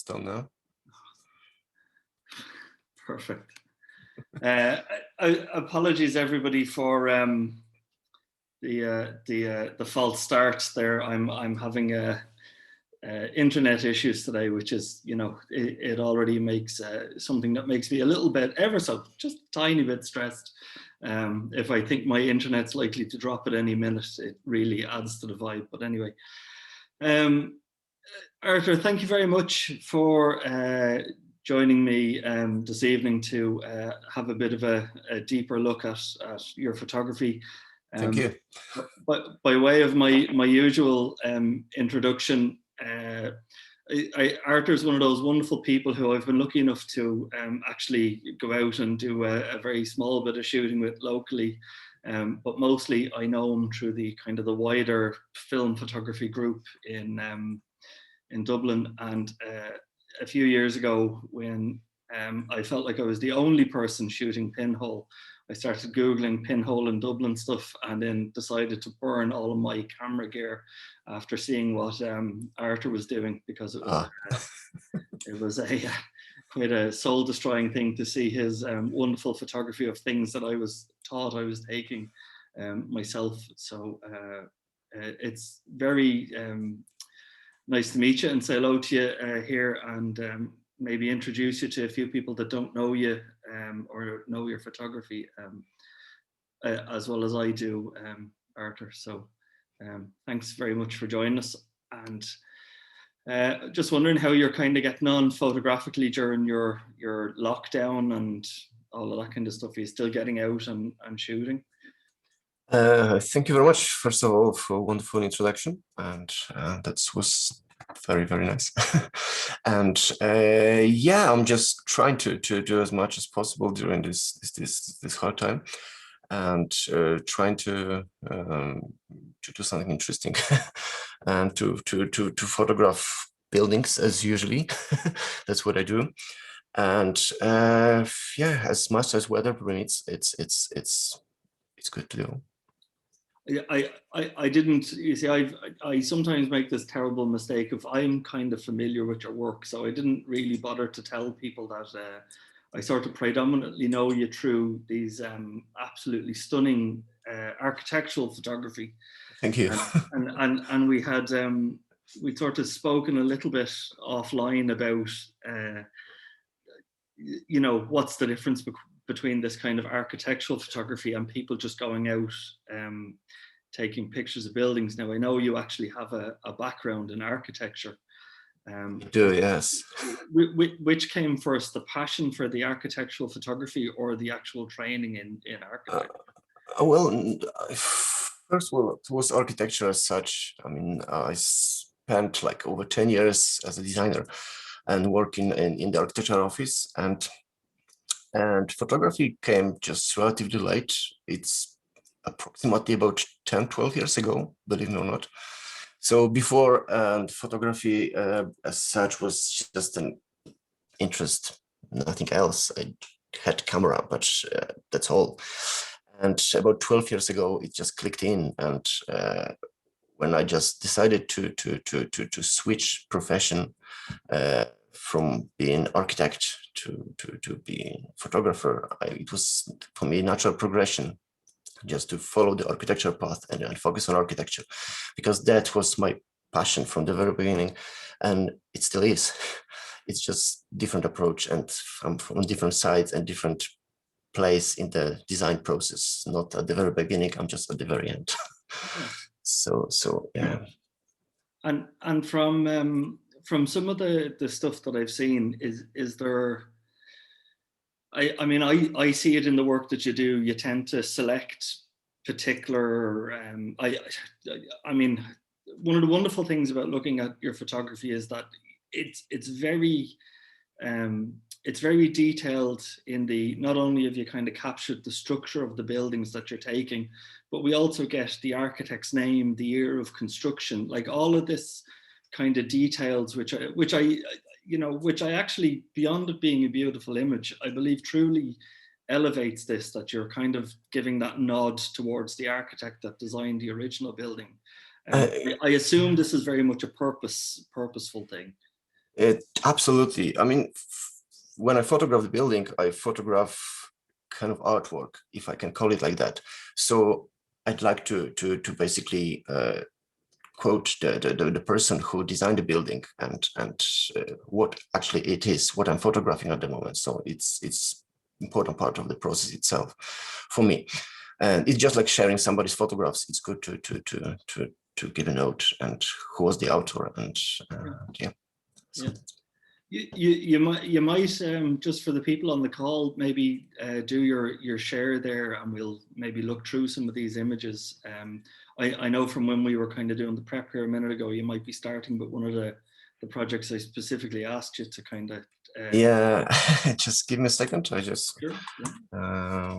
done now. Perfect. Apologies everybody for the false start there. I'm having internet issues today, which is, you know, it already makes something that makes me a little bit, ever so, just a tiny bit stressed. If I think my internet's likely to drop at any minute, it really adds to the vibe. But anyway, Artur, thank you very much for joining me this evening to have a bit of a deeper look at your photography. Thank you. But by way of my usual introduction, Artur is one of those wonderful people who I've been lucky enough to actually go out and do a very small bit of shooting with locally. But mostly I know him through the kind of the wider film photography group in Dublin. And a few years ago, when I felt like I was the only person shooting Pinhole, I started Googling Pinhole in Dublin stuff, and then decided to burn all of my camera gear after seeing what Artur was doing, because it was a quite a soul-destroying thing to see his wonderful photography of things that I was taught I was taking myself. So it's very nice to meet you and say hello to you here, and maybe introduce you to a few people that don't know you or know your photography as well as I do, Artur. So thanks very much for joining us. And just wondering how you're kind of getting on photographically during your lockdown and all of that kind of stuff. Are you still getting out and shooting? Thank you very much, first of all, for a wonderful introduction, and that was very, very nice. And yeah, I'm just trying to do as much as possible during this hard time, and trying to do something interesting and to photograph buildings as usually. That's what I do. And yeah, as much as weather permits, it's good to do. I didn't, you see, I sometimes make this terrible mistake of, I'm kind of familiar with your work, so I didn't really bother to tell people that I sort of predominantly know you through these absolutely stunning architectural photography. Thank you. And we had we sort of spoken a little bit offline about you know, what's the difference between this kind of architectural photography and people just going out taking pictures of buildings. Now, I know you actually have a background in architecture. Do, yes. Which came first, the passion for the architectural photography or the actual training in architecture? Well, first of all, it was architecture as such. I mean, I spent like over 10 years as a designer and working in the architecture office, and photography came just relatively late. It's approximately about 10-12 years ago, believe me or not. So before, photography as such was just an interest, nothing else. I had camera, but that's all. And about 12 years ago, it just clicked in, and when I just decided to switch profession from being architect to being photographer, it was for me a natural progression just to follow the architecture path and focus on architecture, because that was my passion from the very beginning, and it still is. It's just different approach, and from different sides and different place in the design process. Not at the very beginning, I'm just at the very end. So yeah. And from some of the stuff that I've seen, is there, I mean, I see it in the work that you do. You tend to select particular, I mean, one of the wonderful things about looking at your photography is that it's very detailed in the, not only have you kind of captured the structure of the buildings that you're taking, but we also get the architect's name, the year of construction, like all of this kind of details, which I actually, beyond it being a beautiful image, I believe truly elevates this, that you're kind of giving that nod towards the architect that designed the original building. I assume this is very much a purposeful thing. Absolutely. I mean, when I photograph the building, I photograph kind of artwork, if I can call it like that. So I'd like to basically quote the person who designed the building and what actually it is, what I'm photographing at the moment. So it's important part of the process itself for me. And it's just like sharing somebody's photographs. It's good to give a note and who was the author and yeah. So. Yeah. You might just for the people on the call, maybe do your share there, and we'll maybe look through some of these images. I know from when we were kind of doing the prep here a minute ago, you might be starting with one of the projects I specifically asked you to kind of. Yeah, just give me a second. I just. Sure. Yeah.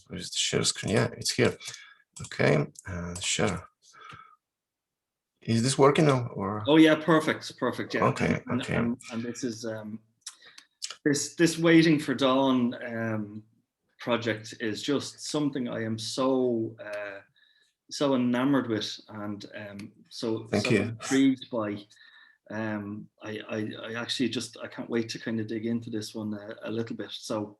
Where's the share screen? Yeah, it's here. Okay, share. Is this working now or? Oh yeah, perfect. Yeah. Okay. And this is this Waiting for Dawn project is just something I am so enamored with, and so intrigued by. I actually I can't wait to kind of dig into this one a little bit. So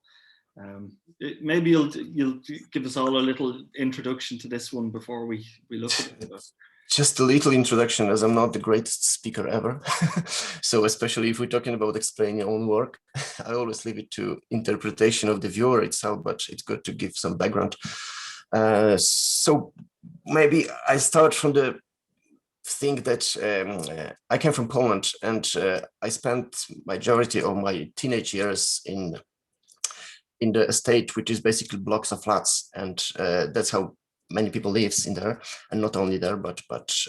maybe you'll give us all a little introduction to this one before we look at it. Just a little introduction, as I'm not the greatest speaker ever. So especially if we're talking about explaining your own work, I always leave it to interpretation of the viewer itself, but it's good to give some background. So maybe I start from the thing that I came from Poland, and I spent majority of my teenage years in the estate, which is basically blocks of flats, and that's how many people lives in there, and not only there, but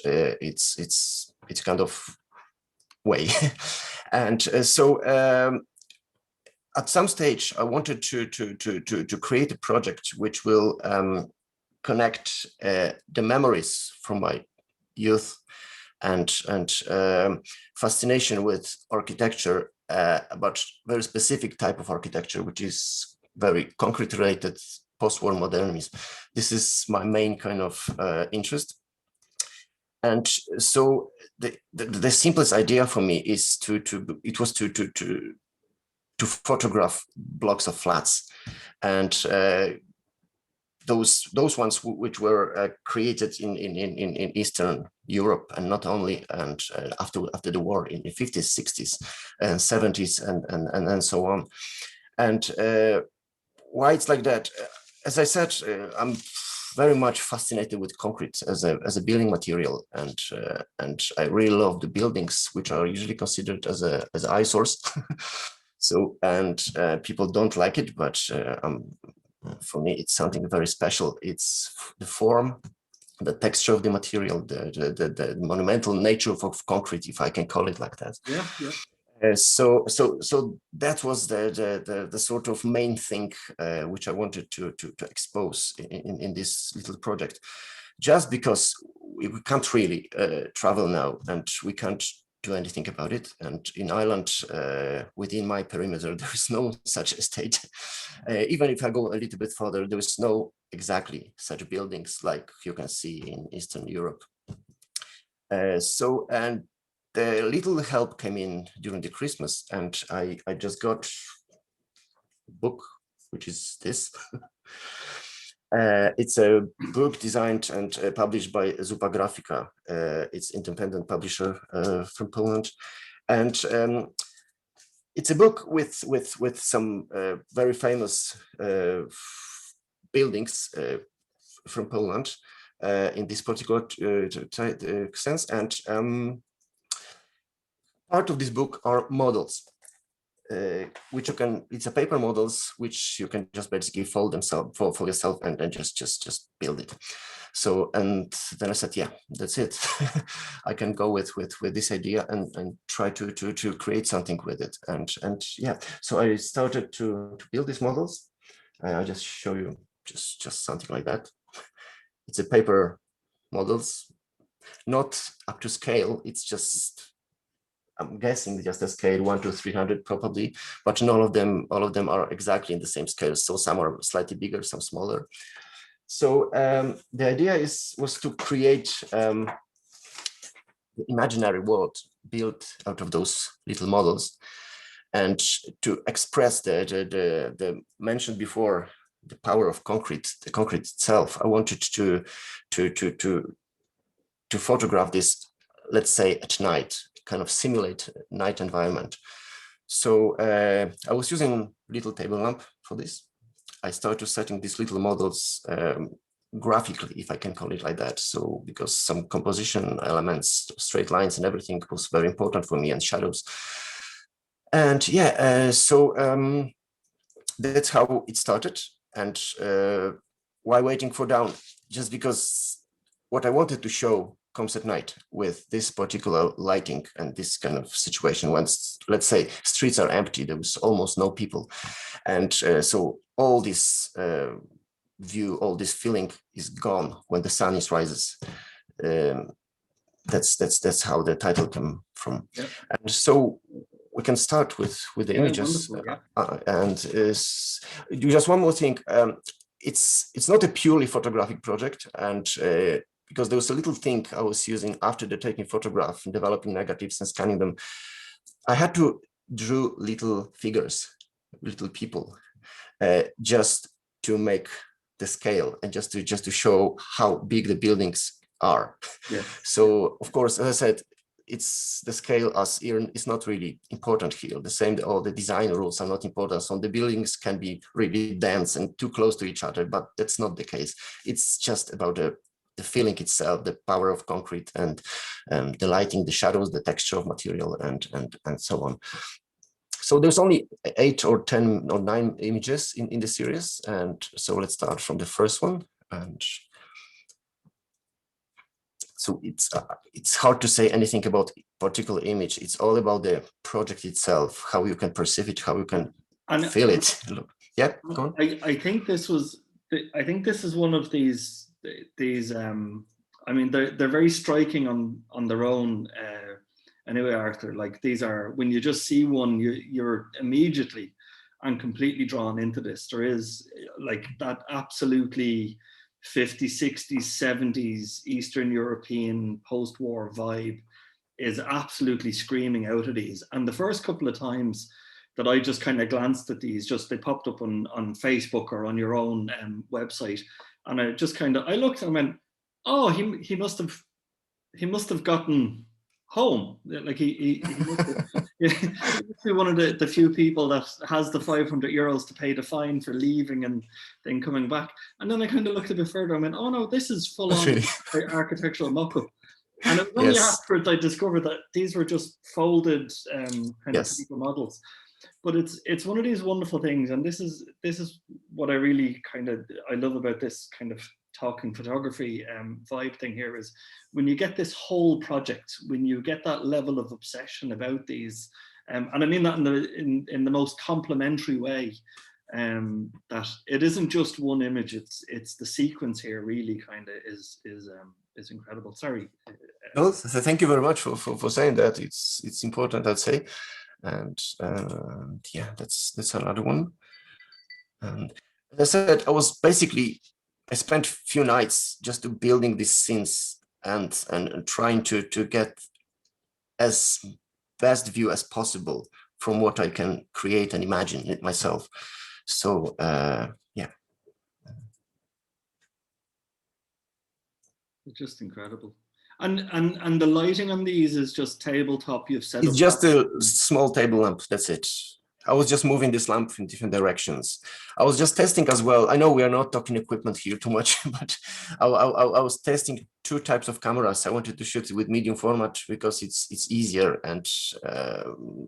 it's kind of way. And so at some stage, I wanted to create a project which will connect the memories from my youth and fascination with architecture, but very specific type of architecture, which is very concrete related, post-war modernism. This is my main kind of interest. And so the simplest idea for me is to photograph blocks of flats, and those ones which were created in Eastern Europe, and not only, and after the war in the 50s, 60s, and 70s, and so on. And why it's like that? As I said, I'm very much fascinated with concrete as a building material, and I really love the buildings which are usually considered as an eyesores. So, and people don't like it, but for me, it's something very special. It's the form, the texture of the material, the monumental nature of concrete, if I can call it like that. Yeah. So that was the sort of main thing which I wanted to expose in this little project, just because we can't really travel now, and we can't do anything about it. And in Ireland, within my perimeter, there is no such estate. Even if I go a little bit further, there is no exactly such buildings like you can see in Eastern Europe. And the little help came in during the Christmas, and I just got a book, which is this. It's a book designed and published by Zupa Grafika. It's independent publisher from Poland, and it's a book with some very famous buildings from Poland in this particular sense, and part of this book are models, which you can, it's a paper models, which you can just basically fold themselves for yourself and then just build it. So, and then I said, yeah, that's it. I can go with this idea and try to create something with it. And yeah, so I started to build these models. I'll just show you just something like that. It's a paper models, not up to scale. It's just, I'm guessing just a scale 1 to 300 probably, but all of them are exactly in the same scale. So some are slightly bigger, some smaller. So the idea was to create the imaginary world built out of those little models. And to express the mentioned before, the power of concrete, the concrete itself, I wanted to photograph this, let's say at night, kind of simulate night environment. So I was using little table lamp for this. I started setting these little models graphically, if I can call it like that. So because some composition elements, straight lines and everything was very important for me, and shadows. And yeah, that's how it started. And while waiting for dawn, just because what I wanted to show comes at night with this particular lighting and this kind of situation when, let's say, streets are empty, there was almost no people. And so all this view, all this feeling is gone when the sun rises. That's how the title came from. Yeah. And so we can start with the images. And just one more thing. It's not a purely photographic project, and because there was a little thing I was using after the taking photograph and developing negatives and scanning them. I had to draw little figures, little people, just to make the scale and just to show how big the buildings are. Yeah. So of course, as I said, it's the scale as is not really important here. The same, all the design rules are not important. So the buildings can be really dense and too close to each other, but that's not the case. It's just about the feeling itself, the power of concrete, and the lighting, the shadows, the texture of material, and so on. So there's only 8 or 10 or 9 images in the series, and so let's start from the first one. And so it's hard to say anything about particular image. It's all about the project itself, how you can perceive it, how you can feel it. Look, yeah, go on. I think this is one of these. I mean, they're very striking on their own. Anyway, Arthur, like these are, when you just see one, you're immediately and completely drawn into this. There is like that absolutely 50s, 60s, 70s Eastern European post-war vibe is absolutely screaming out of these. And the first couple of times that I just kind of glanced at these, they popped up on Facebook or on your own website, and I just kind of, I looked and went, oh, he must have gotten home. Like he must be one of the few people that has the 500 euros to pay the fine for leaving and then coming back. And then I kind of looked a bit further and went, oh no, this is full on architectural mock-up. And it was only afterwards I discovered that these were just folded kind of paper models. But it's one of these wonderful things, and this is what I really I love about this kind of talking photography vibe thing here, is when you get this whole project, when you get that level of obsession about these, and I mean that in the most complimentary way, that it isn't just one image, it's the sequence here really kind of is incredible. Sorry. No, thank you very much for saying that. It's important, I'd say. And yeah, that's another one. And as I said, I spent a few nights just building these scenes and trying to get as best view as possible from what I can create and imagine it myself. So yeah, it's just incredible. And the lighting on these is just tabletop. You've set it's just a small table lamp. That's it. I was just moving this lamp in different directions. I was just testing as well. I know we are not talking equipment here too much, but I was testing 2 types of cameras. I wanted to shoot with medium format because it's easier, and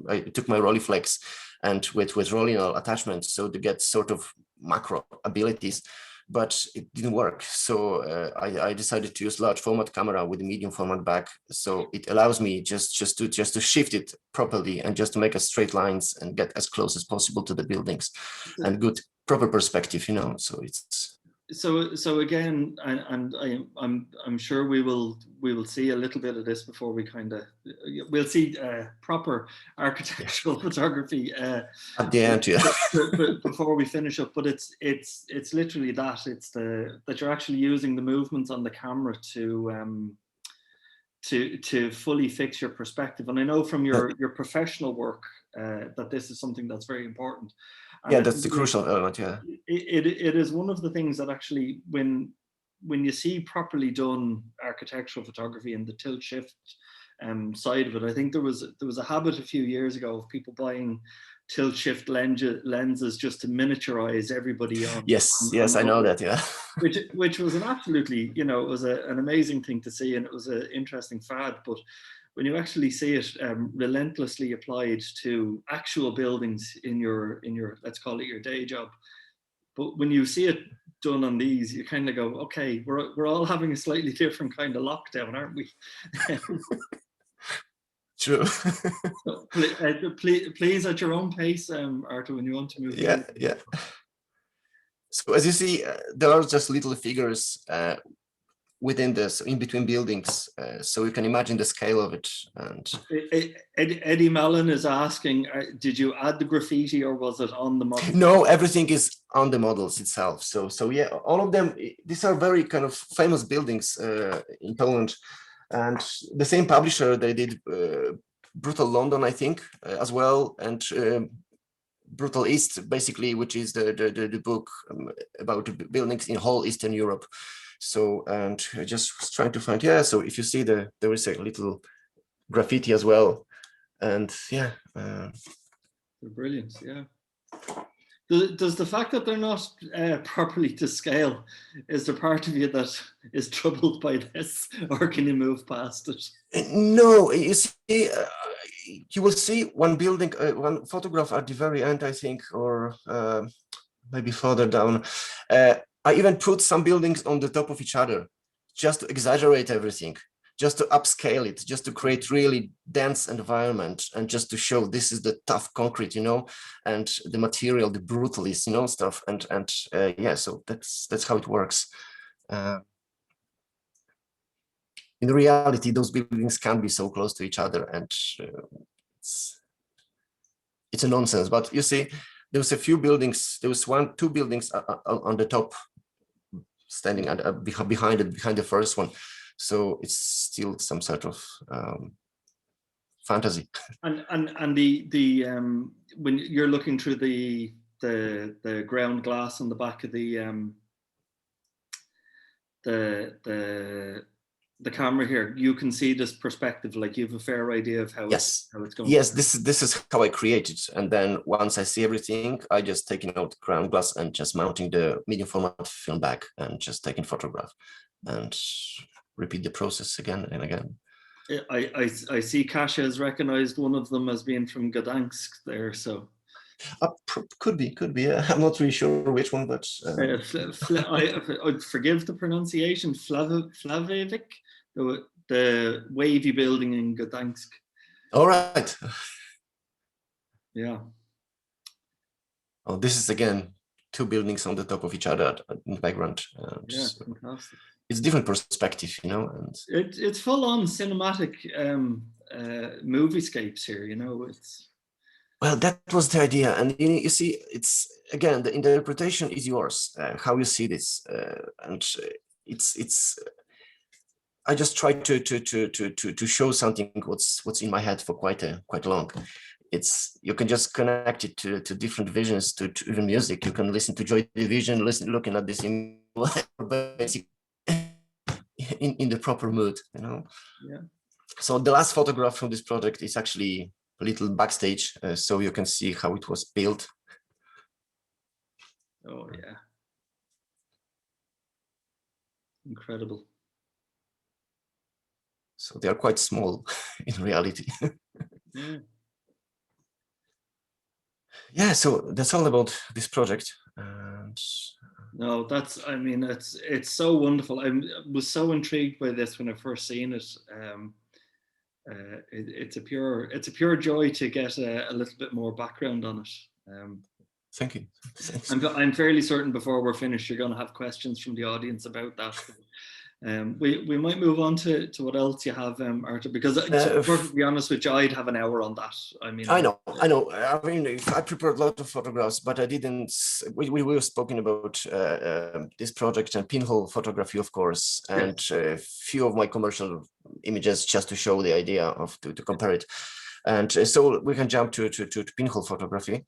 I took my Rolleiflex and with Rollinal attachments, so to get sort of macro abilities. But it didn't work. So I decided to use large format camera with a medium format back. So it allows me just to shift it properly and just to make a straight lines and get as close as possible to the buildings and good proper perspective, you know. So it's so again, and I'm sure we will see a little bit of this before we we'll see proper architectural photography at the end, yeah. before we finish up. But it's literally that, it's that you're actually using the movements on the camera to to fully fix your perspective. And I know from your professional work that this is something that's very important. And yeah, that's the crucial element. Yeah, it is one of the things that actually, when you see properly done architectural photography and the tilt shift side of it, I think there was a habit a few years ago of people buying tilt shift lenses just to miniaturize everybody on. Yes, I know that. Yeah, which was an absolutely, it was an amazing thing to see, and it was an interesting fad. But when you actually see it relentlessly applied to actual buildings in your let's call it your day job, but when you see it done on these, you kind of go, okay, we're all having a slightly different kind of lockdown, aren't we? true. So, please at your own pace, Artur, when you want to move. Yeah, yeah. So as you see, there are just little figures within this, in between buildings, so you can imagine the scale of it. And Eddie Mellon is asking, did you add the graffiti or was it on the model? No, everything is on the models itself. So yeah, all of them, these are very kind of famous buildings in Poland. And the same publisher, they did Brutal London, I think, as well, and Brutal East, basically, which is the book about buildings in whole Eastern Europe. So, and I just was trying to find, yeah, so if you see there is a little graffiti as well. And yeah. They're brilliant, yeah. Does the fact that they're not properly to scale, is there part of you that is troubled by this, or can you move past it? No, you see, you will see one building, one photograph at the very end, I think, or maybe further down. I even put some buildings on the top of each other, just to exaggerate everything, just to upscale it, just to create really dense environment, and just to show this is the tough concrete, and the material, the brutalist, stuff. And yeah, so that's how it works. In reality, those buildings can't be so close to each other, and it's a nonsense. But you see, there was a few buildings. There was two buildings on the top, standing behind the first one. So it's still some sort of fantasy. And the when you're looking through the ground glass on the back of the camera here, you can see this perspective, like you have a fair idea of how it's going. Yes, this is how I created. And then once I see everything, I just taking out ground glass and just mounting the medium format film back and just taking photograph and repeat the process again and again. I see Kasia has recognized one of them as being from Gdansk there, so could be. I'm not really sure which one, but I forgive the pronunciation. Flavevik, the wavy building in Gdansk. All right. Yeah. Oh, this is again two buildings on the top of each other in the background. Yeah, fantastic. It's different perspective, and it's full on cinematic moviescapes here. It's. Well, that was the idea, and you see, it's again the interpretation is yours. How you see this, and it's. I just try to show something what's in my head for quite long. It's you can just connect it to different visions, to even music. You can listen to Joy Division, looking at this in basic in the proper mood, Yeah. So the last photograph from this project is actually a little backstage, so you can see how it was built. Oh yeah, incredible. So they are quite small in reality. Yeah. Yeah, so that's all about this project. And no, it's so wonderful. I was so intrigued by this when I first seen it. It's a pure joy to get a little bit more background on it. Thank you. Thanks. I'm fairly certain before we're finished, you're going to have questions from the audience about that. We might move on to what else you have, Artur, because to be perfectly honest with you, I'd have an hour on that. I mean, I know. I mean, I prepared a lot of photographs, but I didn't. We were speaking about this project and pinhole photography, of course, and a few of my commercial images just to show the idea of to compare it. And so we can jump to pinhole photography.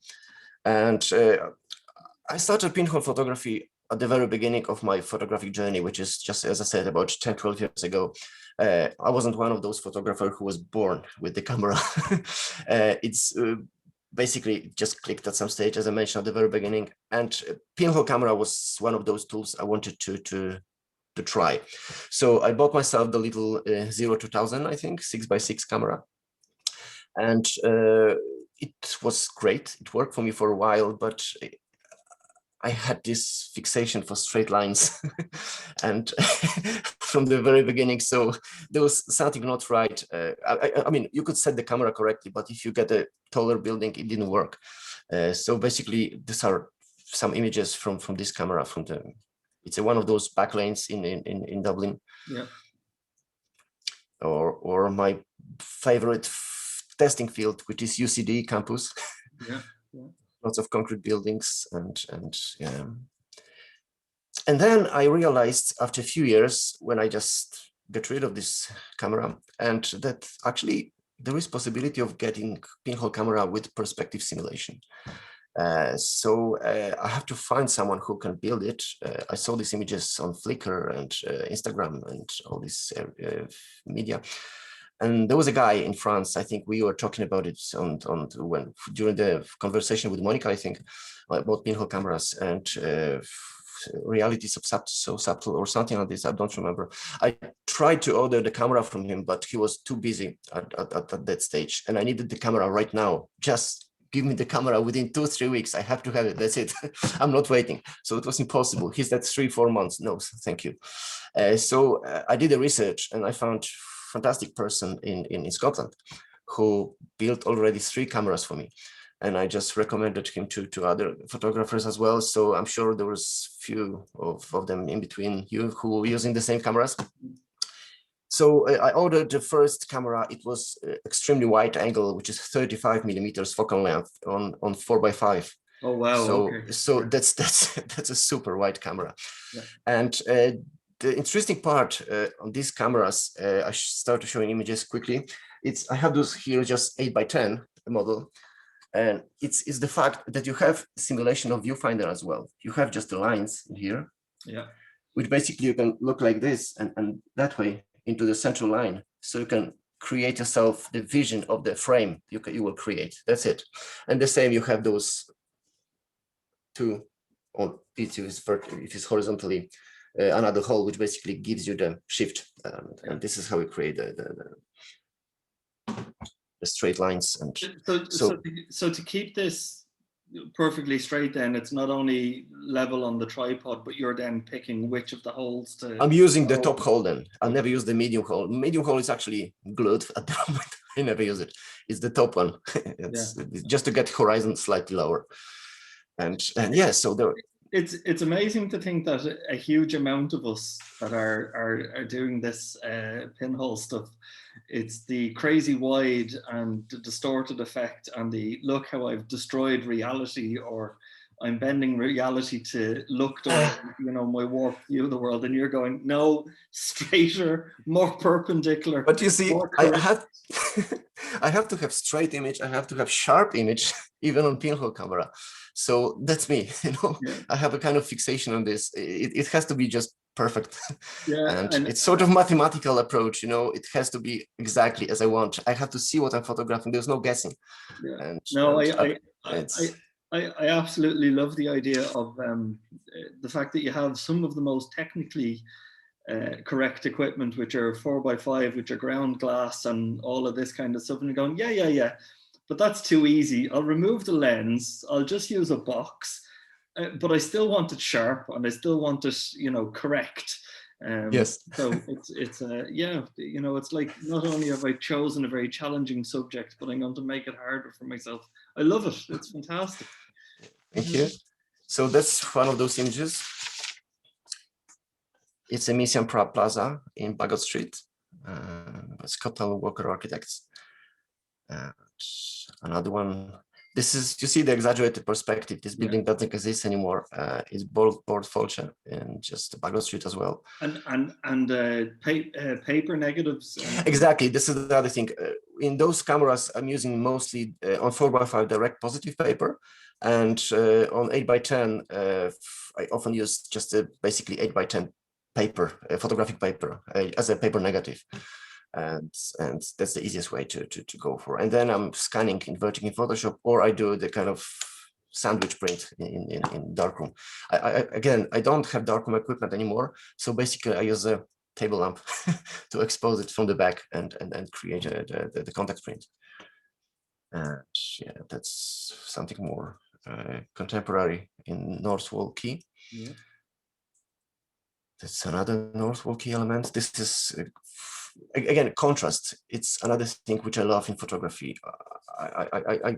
And I started pinhole photography at the very beginning of my photographic journey, which is just, as I said, about 10, 12 years ago. I wasn't one of those photographers who was born with the camera. It's basically just clicked at some stage, as I mentioned at the very beginning. And pinhole camera was one of those tools I wanted to try. So I bought myself the little 0-2000, I think, 6x6 camera. And it was great. It worked for me for a while, but I had this fixation for straight lines and from the very beginning. So there was something not right. I mean, you could set the camera correctly, but if you get a taller building, it didn't work. So basically, these are some images from this camera. It's one of those backlanes in Dublin. Yeah. Or my favorite testing field, which is UCD campus. Yeah. Yeah. Lots of concrete buildings and then I realized after a few years when I just get rid of this camera and that actually there is possibility of getting pinhole camera with perspective simulation. So I have to find someone who can build it. I saw these images on Flickr and Instagram and all this media. And there was a guy in France, I think we were talking about it during the conversation with Monica, I think, about pinhole cameras and reality so subtle or something like this. I don't remember. I tried to order the camera from him, but he was too busy at that stage. And I needed the camera right now. Just give me the camera within 2-3 weeks. I have to have it. That's it. I'm not waiting. So it was impossible. He said 3-4 months. No, thank you. So I did the research and I found fantastic person in Scotland who built already 3 cameras for me. And I just recommended him to other photographers as well. So I'm sure there was few of them in between you who were using the same cameras. So I ordered the first camera. It was extremely wide angle, which is 35 millimeters focal length on 4x5. Oh wow! So that's a super wide camera. Yeah. And the interesting part on these cameras, I start showing images quickly. I have those here just 8x10 model, and it's the fact that you have simulation of viewfinder as well. You have just the lines in here, yeah, which basically you can look like this and that way into the central line, so you can create yourself the vision of the frame you will create. That's it. And the same, you have those two, or it is horizontally another hole, which basically gives you the shift, and this is how we create the straight lines. And so to keep this perfectly straight, then it's not only level on the tripod, but you're then picking which of the holes to. I'm using the top hole then. I'll never use the medium hole. Medium hole is actually glued at the moment. I never use it. It's the top one. It's just to get horizon slightly lower. And yeah, so there. It's amazing to think that a huge amount of us that are doing this pinhole stuff, it's the crazy wide and the distorted effect and the look how I've destroyed reality, or I'm bending reality to look the my warped view of the world, and you're going, no, straighter, more perpendicular. But you see, I have to have straight image, I have to have sharp image, even on pinhole camera. So that's me, I have a kind of fixation on this. It has to be just perfect. Yeah, and it's sort of mathematical approach, it has to be exactly as I want. I have to see what I'm photographing. There's no guessing. Yeah. I absolutely love the idea of the fact that you have some of the most technically correct equipment, which are 4x5, which are ground glass and all of this kind of stuff, and you're going, yeah, but that's too easy. I'll remove the lens. I'll just use a box, but I still want it sharp and I still want it, correct. Yes. So it's it's like, not only have I chosen a very challenging subject, but I'm going to make it harder for myself. I love it. It's fantastic. Thank you. So that's one of those images. It's a Mission Plaza in Bagot Street. Scotland Walker Architects. And another one. This is, you see the exaggerated perspective. This building doesn't exist anymore. It's both Fulcher and just Bagot Street as well. And paper negatives. Exactly. This is the other thing. In those cameras, I'm using mostly on 4x5 direct positive paper, and on 8x10, I often use just basically 8x10 paper, photographic paper, as a paper negative. And that's the easiest way to go for. And then I'm scanning, converting in Photoshop, or I do the kind of sandwich print in darkroom. Again, I don't have darkroom equipment anymore, so basically I use a table lamp to expose it from the back and create the contact print. And yeah, that's something more contemporary in North Wall Key. Yeah. That's another North Wall Key element. This is again contrast. It's another thing which I love in photography. I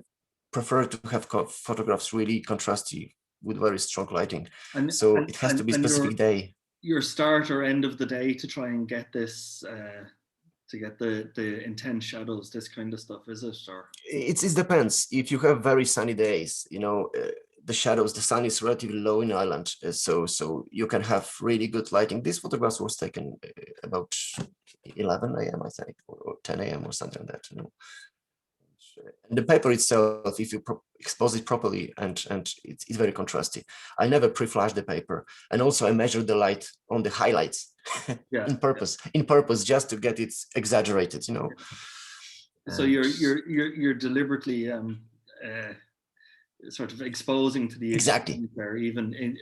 prefer to have photographs really contrasty with very strong lighting. So it has to be a specific day. Your start or end of the day to try and get this, to get the intense shadows, this kind of stuff, is it? Or it depends. If you have very sunny days, you know, the shadows, the sun is relatively low in Ireland, so you can have really good lighting. This photograph was taken about 11 a.m. I think, or 10 a.m. or something like that. You know, and the paper itself, if you expose it properly, and it's very contrasty. I never pre-flash the paper, and also I measure the light on the highlights in purpose, just to get it exaggerated. You know. So you're deliberately sort of exposing to the exactly there, even in,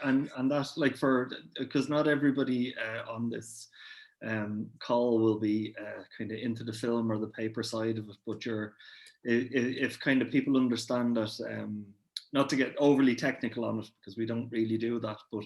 and that's like, for because not everybody on this call will be kind of into the film or the paper side of it, but if kind of people understand that, not to get overly technical on it, because we don't really do that, but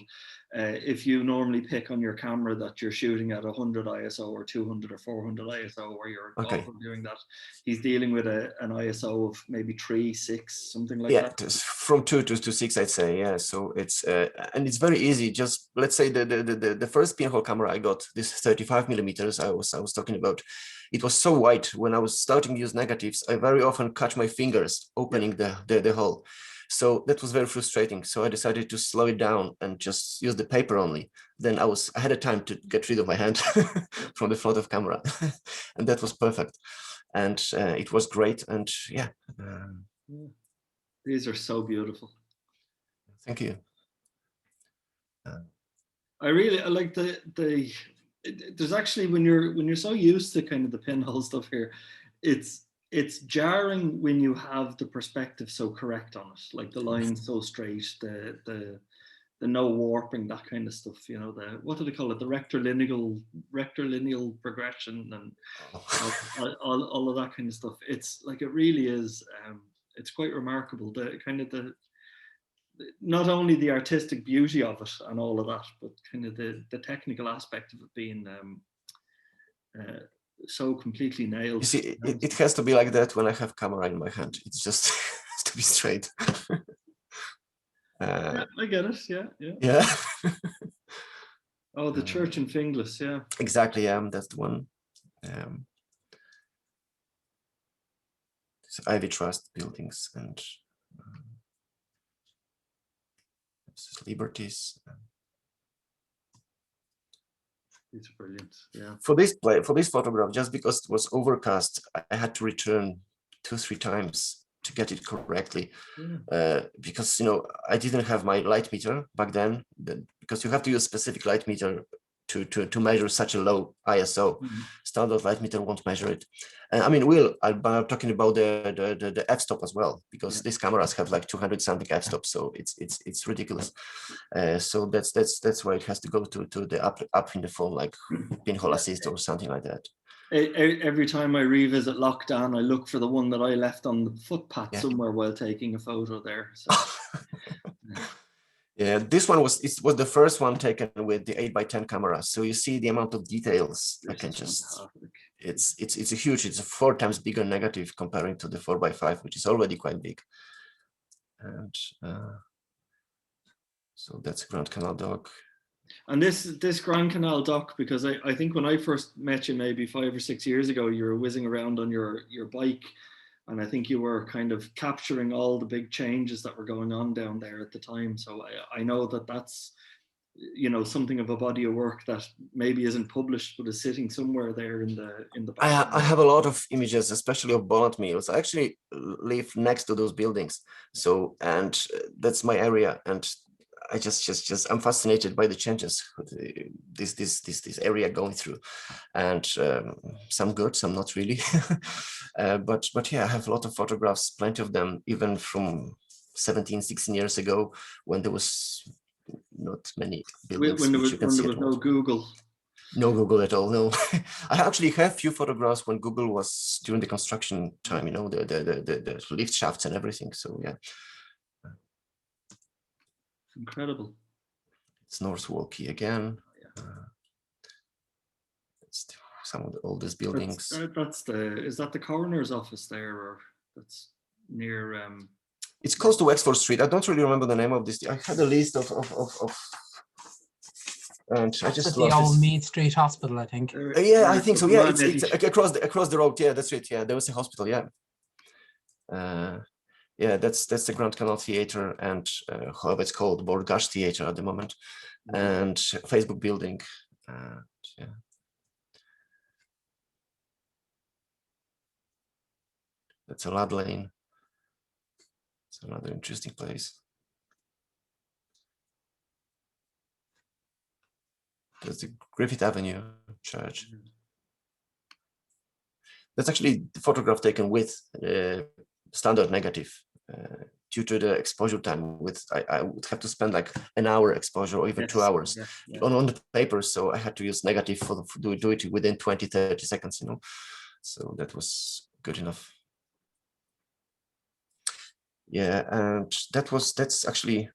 if you normally pick on your camera that you're shooting at 100 ISO or 200 or 400 ISO, where you're often doing that, he's dealing with an ISO of maybe 3, 6, something like that. Yeah, from 2 to 6, I'd say. Yeah, so it's and it's very easy. Just let's say the first pinhole camera I got, this 35 millimeters I was talking about, it was so white. When I was starting to use negatives, I very often cut my fingers opening the hole. So that was very frustrating. So I decided to slow it down and just use the paper only. Then I had a time to get rid of my hand from the front of camera, and that was perfect. And it was great. And yeah. These are so beautiful. Thank you. I like there's actually, when you're so used to kind of the pinhole stuff here, it's jarring when you have the perspective so correct on it, like the line so straight, the no warping, that kind of stuff, you know, what do they call it, the rectilineal progression, and all of that kind of stuff. It's like, it really is, it's quite remarkable, the kind of not only the artistic beauty of it and all of that, but kind of the technical aspect of it being so completely nailed. You see, it has to be like that when I have camera in my hand. It's just has to be straight. Yeah, I get it. Yeah. Oh, the church in Finglas, yeah. Exactly. That's the one. So Ivy Trust buildings and Liberties. It's brilliant. Yeah. For this photograph, just because it was overcast, I had to return 2-3 times to get it correctly, because, you know, I didn't have my light meter back then, because you have to use specific light meter to measure such a low ISO. Standard light meter won't measure it. And I mean, I'm talking about the f-stop as well, because these cameras have like 200 something f-stop, so it's ridiculous. So that's why it has to go to the up in the phone, like pinhole assist or something like that. Every time I revisit Lockdown, I look for the one that I left on the footpath somewhere while taking a photo there. So. Yeah, this one was the first one taken with the 8x10 camera. So you see the amount of details. I can just it's a huge. It's a 4 times bigger negative comparing to the 4x5, which is already quite big. And so that's Grand Canal Dock. And this Grand Canal dock, because I think when I first met you maybe 5 or 6 years ago, you were whizzing around on your bike, and I think you were kind of capturing all the big changes that were going on down there at the time. So I know that that's, you know, something of a body of work that maybe isn't published but is sitting somewhere there in the background. I have a lot of images, especially of Bolland Mills. I actually live next to those buildings, so that's my area, and I I'm fascinated by the changes this area going through, and some good, some not really, but yeah, I have a lot of photographs, plenty of them, even from 17, 16 years ago, when there was not many buildings. When there was no Google. No Google at all. No, I actually have few photographs when Google was during the construction time. You know, the lift shafts and everything. So yeah, incredible. It's North Walkie again. It's some of the oldest buildings. Is that the coroner's office there, or that's near? It's close to Wexford Street. I don't really remember the name of this. I had a list of and I just the old Mead Street Hospital, I think. Yeah, I think so. Yeah, it's across the road. Yeah, that's it. Yeah, there was a hospital. Yeah. Yeah, that's the Grand Canal Theatre and however it's called, Borgash Theatre at the moment, and Facebook building. Yeah. That's a Lad Lane. It's another interesting place. There's the Griffith Avenue Church. That's actually the photograph taken with standard negative. Due to the exposure time, I would have to spend like an hour exposure or even 2 hours on the paper, so I had to use negative do it within 20-30 seconds, you know. So that was good enough. Yeah, and that's actually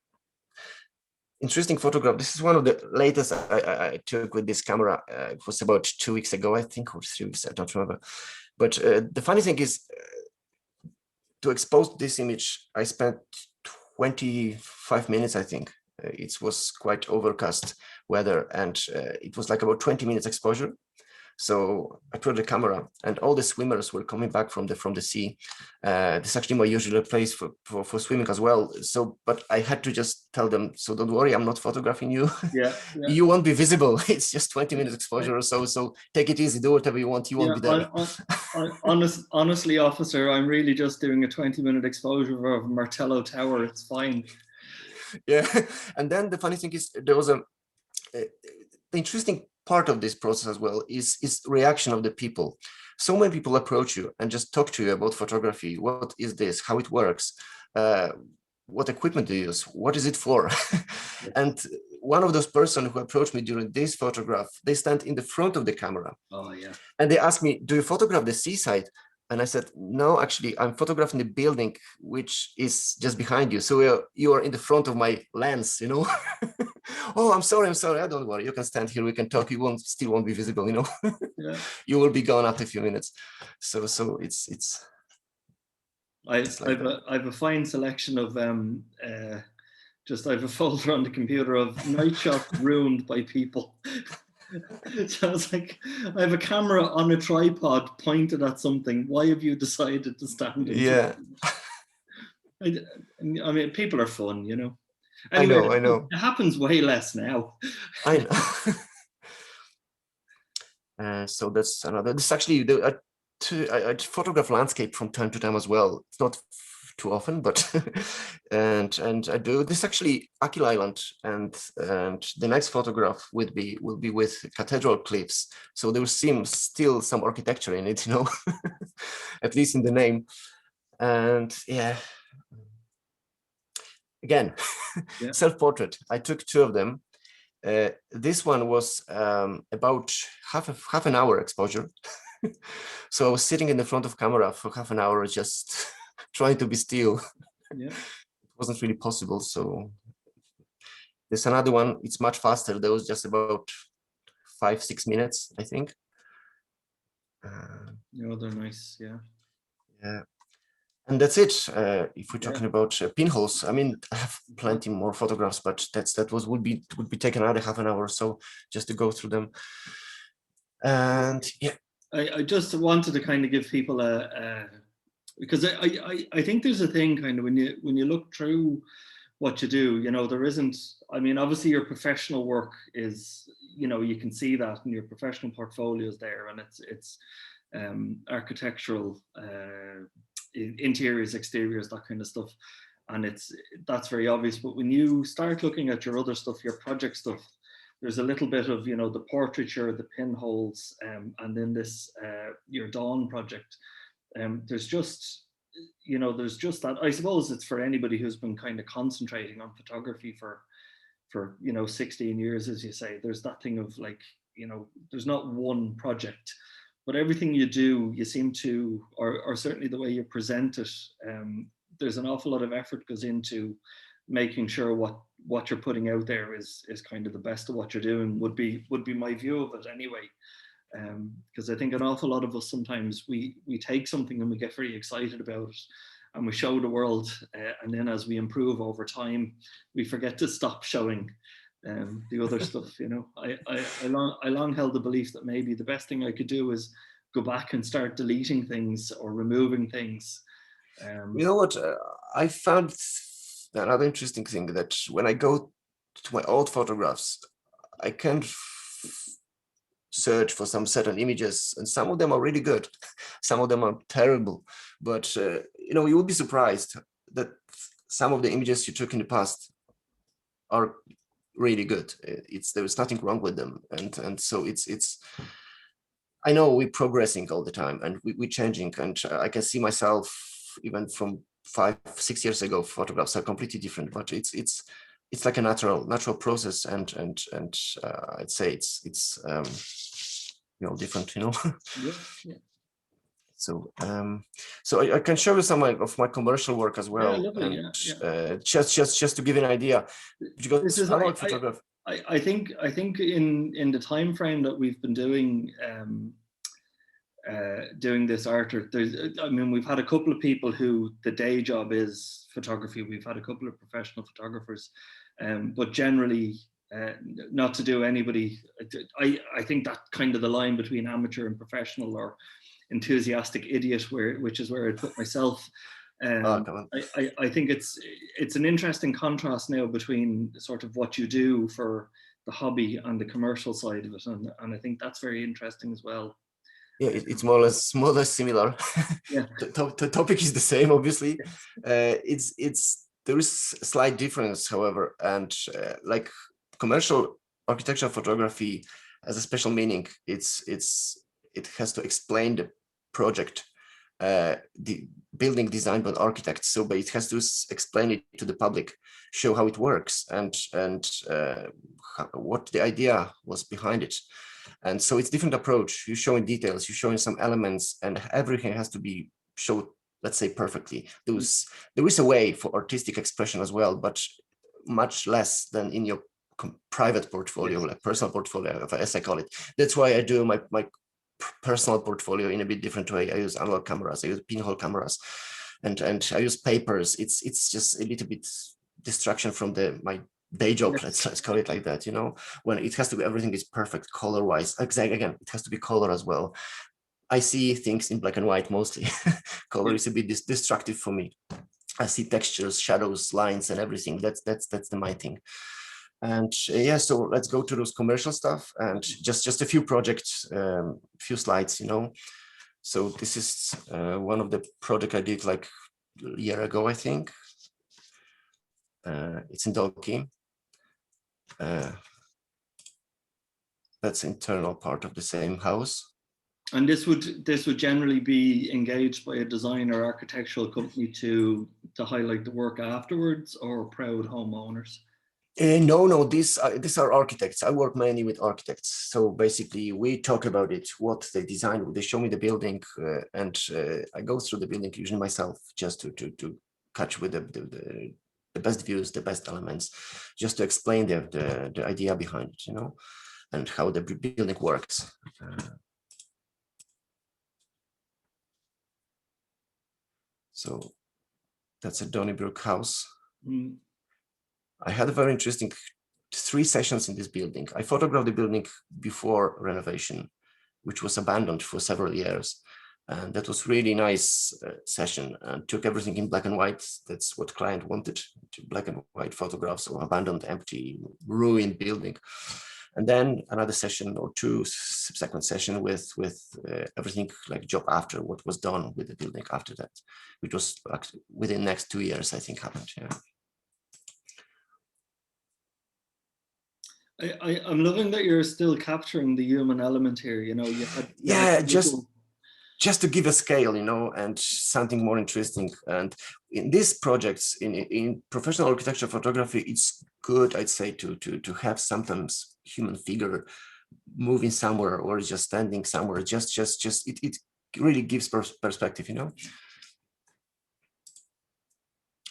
interesting photograph. This is one of the latest I took with this camera. It was about 2 weeks ago, I think, or 3 weeks, I don't remember. But the funny thing is, to expose this image, I spent 25 minutes, I think. It was quite overcast weather, and it was like about 20 minutes exposure. So I put the camera, and all the swimmers were coming back from the sea. This is actually my usual place for swimming as well. So, but I had to just tell them, so don't worry, I'm not photographing you. Yeah. You won't be visible. It's just 20 minutes exposure or so. So take it easy, do whatever you want. You won't be there. Honestly, officer, I'm really just doing a 20-minute exposure of Martello Tower. It's fine. Yeah, and then the funny thing is, there was the interesting part of this process as well is reaction of the people. So many people approach you and just talk to you about photography. What is this? How it works? What equipment do you use? What is it for? And one of those persons who approached me during this photograph, they stand in the front of the camera. Oh yeah. And they asked me, do you photograph the seaside? And I said, no, actually, I'm photographing the building, which is just behind you. So you are in the front of my lens, you know? Oh, I'm sorry. Don't worry. You can stand here. We can talk. You still won't be visible, you know? Yeah. You will be gone after a few minutes. So it's. I have a fine selection of I have a folder on the computer of night shots ruined by people. So I was like, I have a camera on a tripod pointed at something. Why have you decided to stand in? Yeah. I mean, people are fun, you know. Anyway, I know. It happens way less now. I know. So that's another. This actually, I photograph landscape from time to time as well. It's not too often, but and I do this actually Akil Island, and the next photograph will be with Cathedral Cliffs. So there seems still some architecture in it, you know, at least in the name. And yeah, again, yeah. Self-portrait. I took 2 of them. This one was about half an hour exposure. So I was sitting in the front of camera for half an hour, just trying to be still. Yeah. It wasn't really possible. So there's another one. It's much faster. That was just about 5-6 minutes, I think. They're nice. Yeah. Yeah. And that's it. If we're talking about pinholes, I mean, I have plenty more photographs, but would be taken another half an hour or so just to go through them. And yeah, I just wanted to kind of give people because I think there's a thing kind of when you look through what you do, you know, there isn't, I mean, obviously your professional work is, you know, you can see that in your professional portfolios there, and it's architectural, interiors, exteriors, that kind of stuff. And that's very obvious. But when you start looking at your other stuff, your project stuff, there's a little bit of, you know, the portraiture, the pinholes, and then this, your Dawn project. There's just, you know, there's just that. I suppose it's for anybody who's been kind of concentrating on photography for you know 16 years, as you say. There's that thing of like, you know, there's not one project, but everything you do, you seem to, or certainly the way you present it, there's an awful lot of effort goes into making sure what you're putting out there is kind of the best of what you're doing, would be my view of it anyway. Because I think an awful lot of us sometimes we take something and we get very excited about it and we show the world, and then as we improve over time, we forget to stop showing the other stuff. You know, I long held the belief that maybe the best thing I could do is go back and start deleting things or removing things. You know what? I found another interesting thing, that when I go to my old photographs, I can search for some certain images, and some of them are really good, some of them are terrible. But you know, you would be surprised that some of the images you took in the past are really good. There's nothing wrong with them, and so it's. I know we're progressing all the time, and we're changing, and I can see myself even from 5-6 years ago. Photographs are completely different, but it's like a natural process, and I'd say it's you know, different, you know. Yeah. So I can show you some of my commercial work as well. Yeah, lovely. And just to give you an idea, because analog photography. I think in the time frame that we've been doing this, Artur, I mean, we've had a couple of people who the day job is photography. We've had a couple of professional photographers, but generally, not to do anybody. I think that kind of the line between amateur and professional, or enthusiastic idiot, which is where I'd put myself. I think it's an interesting contrast now between sort of what you do for the hobby and the commercial side of it, and I think that's very interesting as well. Yeah, it's more or less similar. Yeah. The topic is the same, obviously. There is a slight difference, however, and like commercial architectural photography has a special meaning. It has to explain the project, the building designed by architects. So, but it has to explain it to the public, show how it works, and what the idea was behind it. And so it's different approach. You're showing details, you're showing some elements, and everything has to be showed, let's say, perfectly. There is a way for artistic expression as well, but much less than in your private portfolio, like personal portfolio, as I call it. That's why I do my personal portfolio in a bit different way. I use analog cameras, I use pinhole cameras, and I use papers. It's just a little bit distraction from my day job, let's call it like that, you know, when it has to be, everything is perfect color wise. Exactly, again, it has to be color as well. I see things in black and white mostly. Color is a bit destructive for me. I see textures, shadows, lines, and everything. That's the my thing. And yeah, so let's go to those commercial stuff, and just a few projects, few slides, you know. So this is one of the project I did like a year ago, I think. It's in Donkey. That's internal part of the same house. And this would generally be engaged by a design or architectural company to highlight the work afterwards, or proud homeowners? No, these are architects. I work mainly with architects. So basically, we talk about it, what they design. They show me the building, and I go through the building usually myself, just to catch with the best views, the best elements, just to explain the idea behind it, you know, and how the building works. So that's a Donnybrook house. Mm. I had a very interesting 3 sessions in this building. I photographed the building before renovation, which was abandoned for several years. And that was really nice session, and took everything in black and white. That's what client wanted, black and white photographs of abandoned, empty, ruined building. And then another session or 2 subsequent session with everything like job after what was done with the building after that, which was actually within the next 2 years, I think happened. Yeah. I'm loving that you're still capturing the human element here. You know, just to give a scale, and something more interesting. And in these projects, in professional architecture photography, it's good, I'd say, to have sometimes human figure moving somewhere or just standing somewhere. Just it really gives perspective,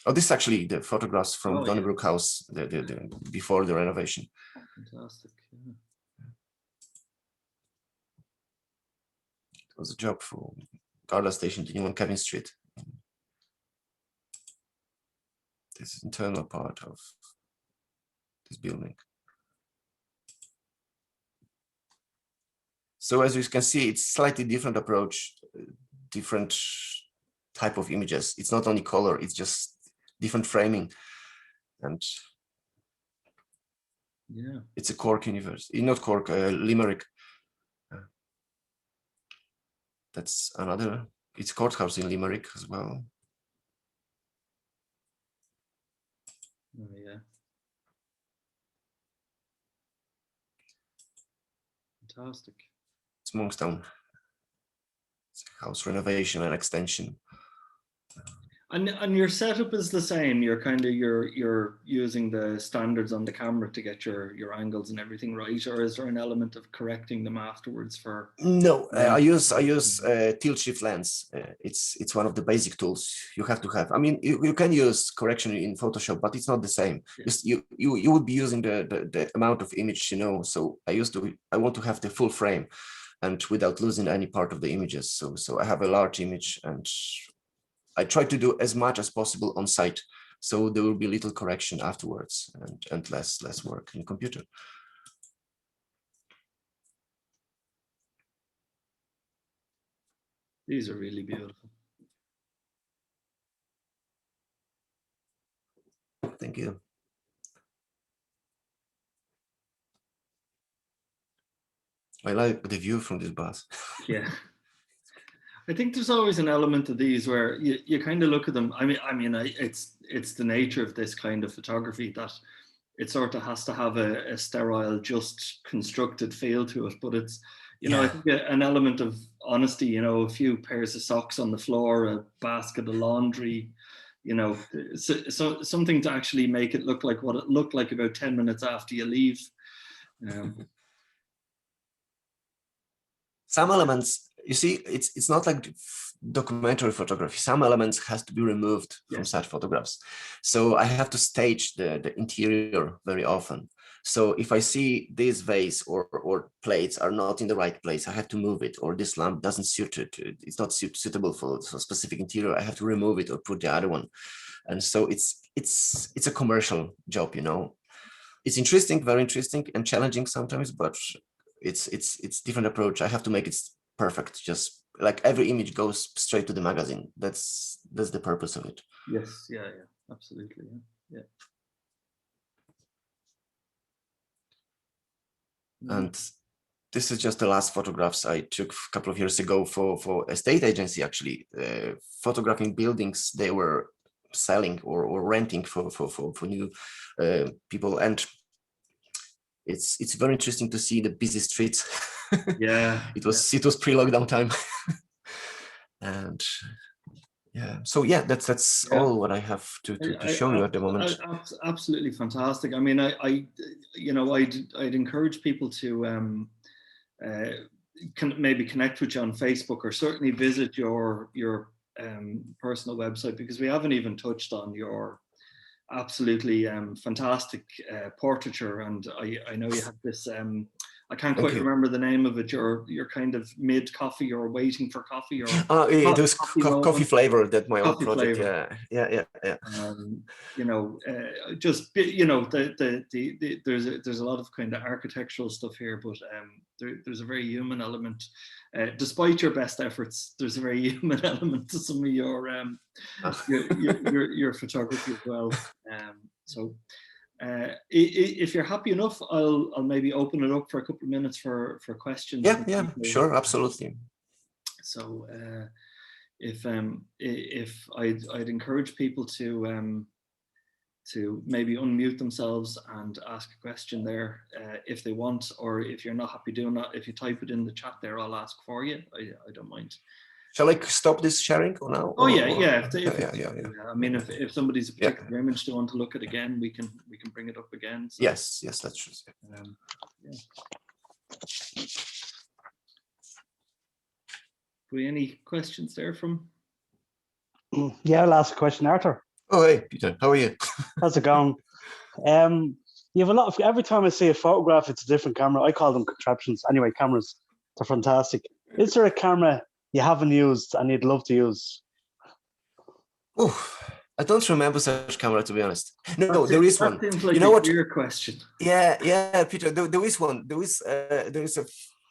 Oh, this is actually the photographs from Donnybrook House, the before the renovation. Fantastic. Yeah. It was a job for Garda Station, on Kevin Street. This is internal part of this building. So as you can see, it's slightly different approach, different type of images. It's not only color, it's just different framing. And yeah, it's a Cork university, not Cork, Limerick. That's another, it's courthouse in Limerick as well. Oh, yeah. Fantastic. It's Monkstown. It's a house renovation and extension. And your setup is the same. You're using the standards on the camera to get your angles and everything right, or is there an element of correcting them afterwards for? No, I use tilt shift lens. It's one of the basic tools you have to have. I mean, you can use correction in Photoshop, but it's not the same. Yeah. You would be using the amount of image, So I want to have the full frame, and without losing any part of the images. So I have a large image, and I try to do as much as possible on site, so there will be little correction afterwards and less work in the computer. These are really beautiful. Thank you. I like the view from this bus. Yeah. I think there's always an element of these where you kind of look at them. It's the nature of this kind of photography that it sort of has to have a sterile, just constructed feel to it. But it's, I think an element of honesty, a few pairs of socks on the floor, a basket of laundry, so something to actually make it look like what it looked like about 10 minutes after you leave. Some elements, you see, it's not like documentary photography. Some elements has to be removed from such photographs. So I have to stage the interior very often. So if I see this vase or plates are not in the right place, I have to move it, or this lamp doesn't suit it. It's not suitable for a specific interior. I have to remove it or put the other one. And so it's a commercial job, It's interesting, very interesting and challenging sometimes, but it's different approach. I have to make it perfect. Just like every image goes straight to the magazine. That's the purpose of it. Yes, yeah, absolutely, yeah. And this is just the last photographs I took a couple of years ago for a state agency, actually, photographing buildings they were selling or renting for new people. And it's very interesting to see the busy streets. Yeah, it was pre-lockdown time. And so that's all what I have to show you at the moment. Absolutely fantastic. I mean, I'd encourage people to maybe connect with you on Facebook, or certainly visit your personal website, because we haven't even touched on your absolutely fantastic portraiture. And I know you have this I can't quite remember the name of it. You're kind of mid coffee or waiting for coffee or it was coffee flavor that my old project. Flavor. Yeah. You know, just you know, there's a lot of kind of architectural stuff here, but there's a very human element. Despite your best efforts, there's a very human element to some of your photography as well. So. If you're happy enough, I'll maybe open it up for a couple of minutes for questions. Yeah, sure, absolutely. So if I'd encourage people to maybe unmute themselves and ask a question there if they want, or if you're not happy doing that, if you type it in the chat there, I'll ask for you. I don't mind. Shall I stop this sharing or now? Oh yeah. I mean, if somebody's a particular image they want to look at again, we can bring it up again. So, yes, that's true. Any questions there from? Yeah, I'll ask a question, Artur. Oh hey, Peter, how are you? How's it going? You have a lot of. Every time I see a photograph, it's a different camera. I call them contraptions. Anyway, cameras. They're fantastic. Is there a camera you haven't used and you'd love to use? Oh, I don't remember such camera, to be honest. No, there is one. Seems like you know what? Your question. Yeah, Peter. There is one. There is a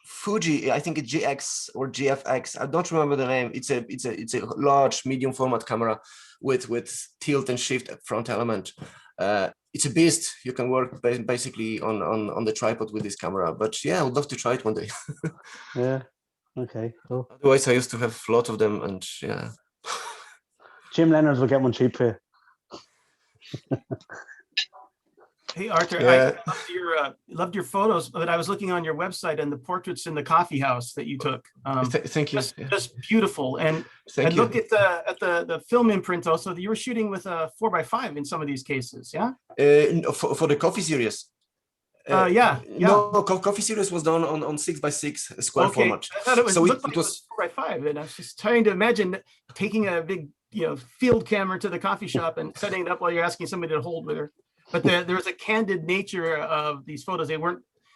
Fuji. I think it's GX or GFX. I don't remember the name. It's a large medium format camera with tilt and shift front element. It's a beast. You can work basically on the tripod with this camera. But yeah, I would love to try it one day. Yeah. Okay, cool. Otherwise, I used to have a lot of them, and yeah. Jim Leonard will get one cheap for you. Hey, Artur, Yeah. I loved your photos, but I was looking on your website and the portraits in the coffee house that you took. Thank you. Just beautiful. And look at the film imprint also. You were shooting with a 4x5 in some of these cases, yeah? For the coffee series. Yeah. No, coffee series was done on 6x6 square format. I thought it was 4x5, and I was just trying to imagine taking a big, field camera to the coffee shop and setting it up while you're asking somebody to hold with her. But there was a candid nature of these photos. They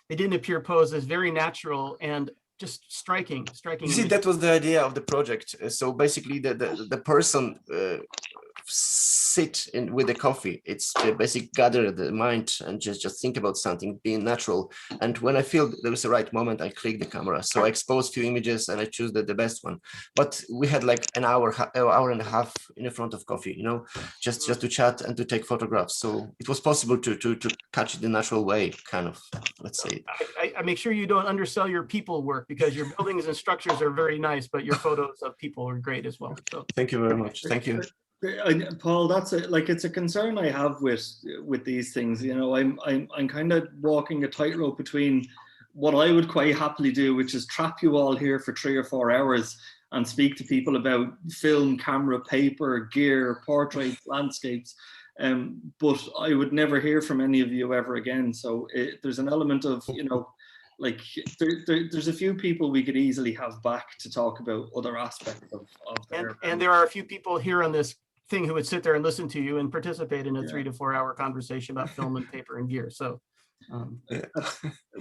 didn't appear posed, as very natural and just striking. You see, that was the idea of the project. So basically, the person sit in with the coffee. It's basically gather the mind and just think about something, being natural. And when I feel there is the right moment, I click the camera. So I expose few images and I choose the best one. But we had like an hour and a half in the front of coffee, just to chat and to take photographs. So it was possible to catch it the natural way, kind of, let's say. I make sure you don't undersell your people work, because your buildings and structures are very nice, but your photos of people are great as well. So thank you very much. Thank you. Paul, that's it's a concern I have with these things. I'm kind of walking a tightrope between what I would quite happily do, which is trap you all here for 3 or 4 hours and speak to people about film, camera, paper, gear, portraits, landscapes. But I would never hear from any of you ever again. So there's an element of, there's a few people we could easily have back to talk about other aspects of their. And there are a few people here on this thing who would sit there and listen to you and participate in a 3 to 4 hour conversation about film and paper and gear. So